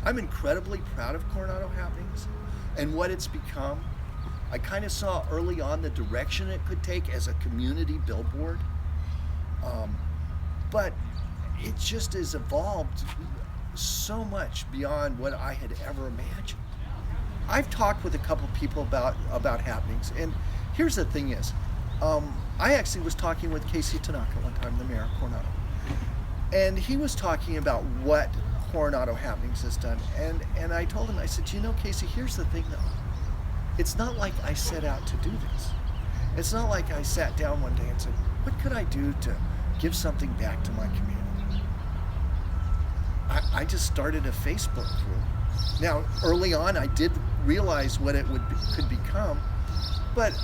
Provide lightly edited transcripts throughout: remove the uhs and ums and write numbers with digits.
I'm incredibly proud of Coronado Happenings and what it's become. I kind of saw early on the direction it could take as a community billboard, um, but it just has evolved so much beyond what I had ever imagined. I've talked with a couple of people about happenings, and here's the thing is, I actually was talking with Casey Tanaka one time, the mayor of Coronado, and he was talking about what Coronado Happenings has done, and I told him, I said, you know, Casey, here's the thing though, it's not like I set out to do this. It's not like I sat down one day and said, what could I do to give something back to my community? I just started a Facebook group. Now, early on, I did realize what it could become, but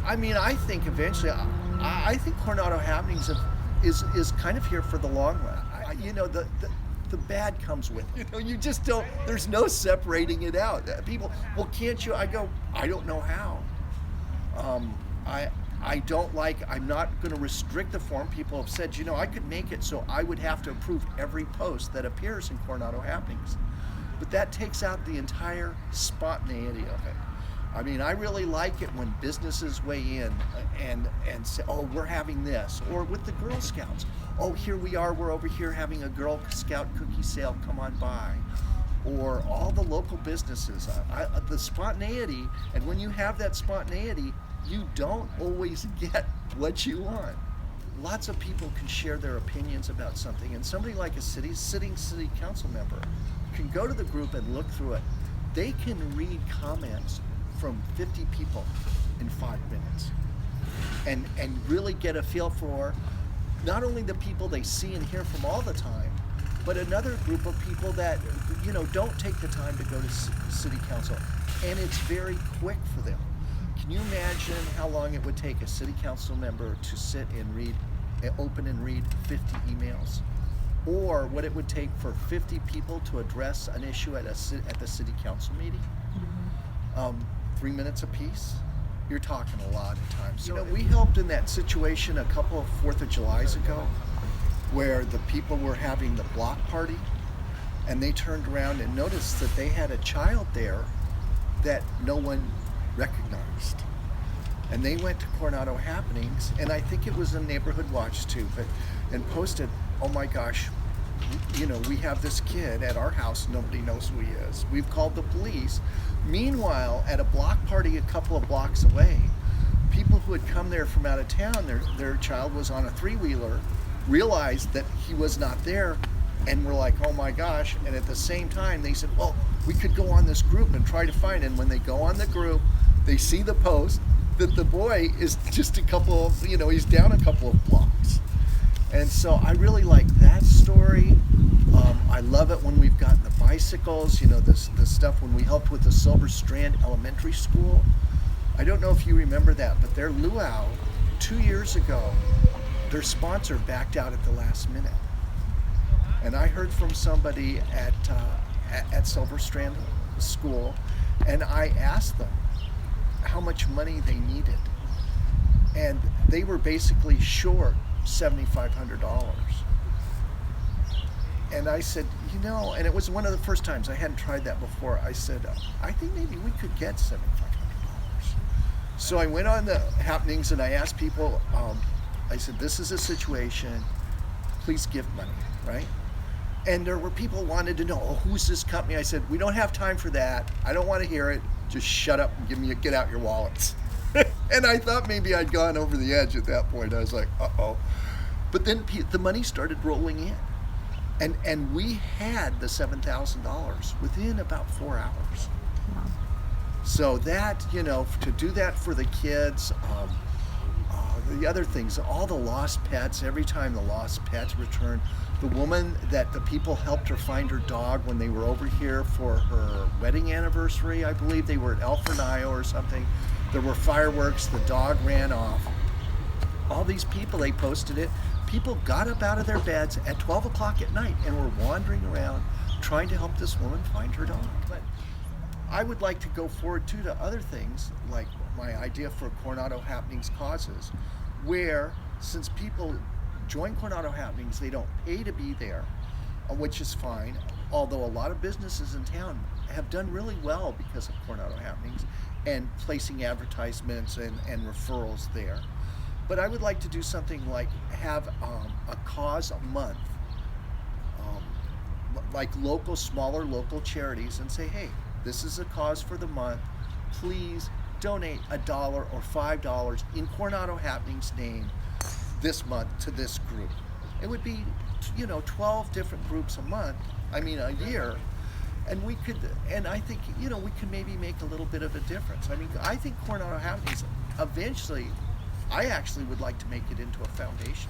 I mean, I think eventually, I think Coronado Happenings is kind of here for the long run. You know, the bad comes with it. You know, you just don't, there's no separating it out. People, well, can't you? I go, I don't know how. I don't like, I'm not going to restrict the form. People have said, you know, I could make it so I would have to approve every post that appears in Coronado Happenings. But that takes out the entire spontaneity of it. I mean, I really like it when businesses weigh in and say, oh, we're having this. Or with the Girl Scouts, oh, here we are, we're over here having a Girl Scout cookie sale, come on by. Or all the local businesses, the spontaneity, and when you have that spontaneity, you don't always get what you want. Lots of people can share their opinions about something, and somebody like a sitting city council member can go to the group and look through it. They can read comments from 50 people in 5 minutes and really get a feel for not only the people they see and hear from all the time, but another group of people that, you know, don't take the time to go to city council, and it's very quick for them. Can you imagine how long it would take a city council member to sit and open and read 50 emails? Or what it would take for 50 people to address an issue at the city council meeting? 3 minutes apiece? You're talking a lot of times. So, you know, we helped in that situation a couple of 4th of Julys ago, where the people were having the block party, and they turned around and noticed that they had a child there that no one recognized. And they went to Coronado Happenings, and I think it was a neighborhood watch too, and posted, oh my gosh, you know, we have this kid at our house, nobody knows who he is. We've called the police. Meanwhile, at a block party a couple of blocks away, people who had come there from out of town, their child was on a 3-wheeler, realized that he was not there, and were like, oh my gosh. And at the same time, they said, well, we could go on this group and try to find him. When they go on the group, they see the post that the boy is just a couple of, you know, he's down a couple of blocks. And so I really like that story. I love it when we've gotten the bicycles, you know, the stuff when we helped with the Silver Strand Elementary School. I don't know if you remember that, but their luau 2 years ago, their sponsor backed out at the last minute. And I heard from somebody at Silver Strand School, and I asked them how much money they needed. And they were basically short $7,500. And I said, you know, and it was one of the first times I hadn't tried that before. I said, I think maybe we could get $7,500. So I went on the happenings and I asked people, I said, this is a situation, please give money, right? And there were people who wanted to know, oh, who's this company? I said, we don't have time for that. I don't want to hear it. Just shut up and get out your wallets. And I thought maybe I'd gone over the edge at that point. I was like, uh-oh. But then the money started rolling in. And we had the $7,000 within about 4 hours. Wow. So that, you know, to do that for the kids, the other things, all the lost pets, every time the lost pets returned, the woman that the people helped her find her dog when they were over here for her wedding anniversary, I believe they were at El Fornillo or something. There were fireworks, the dog ran off. All these people, they posted it. People got up out of their beds at 12 o'clock at night and were wandering around trying to help this woman find her dog. But I would like to go forward too to other things, like my idea for Coronado Happenings causes, where since people join Coronado Happenings, they don't pay to be there, which is fine. although a lot of businesses in town have done really well because of Coronado happenings and placing advertisements and referrals there. But I would like to do something like have a cause a month, um, like smaller local charities, and say, hey, this is a cause for the month. Please donate $1 or $5 in Coronado Happenings name this month to this group. It would be, 12 different groups a month. I mean, a year. And we could, and I think, we can maybe make a little bit of a difference. I mean, I think Coronado Happenings eventually, I actually would like to make it into a foundation.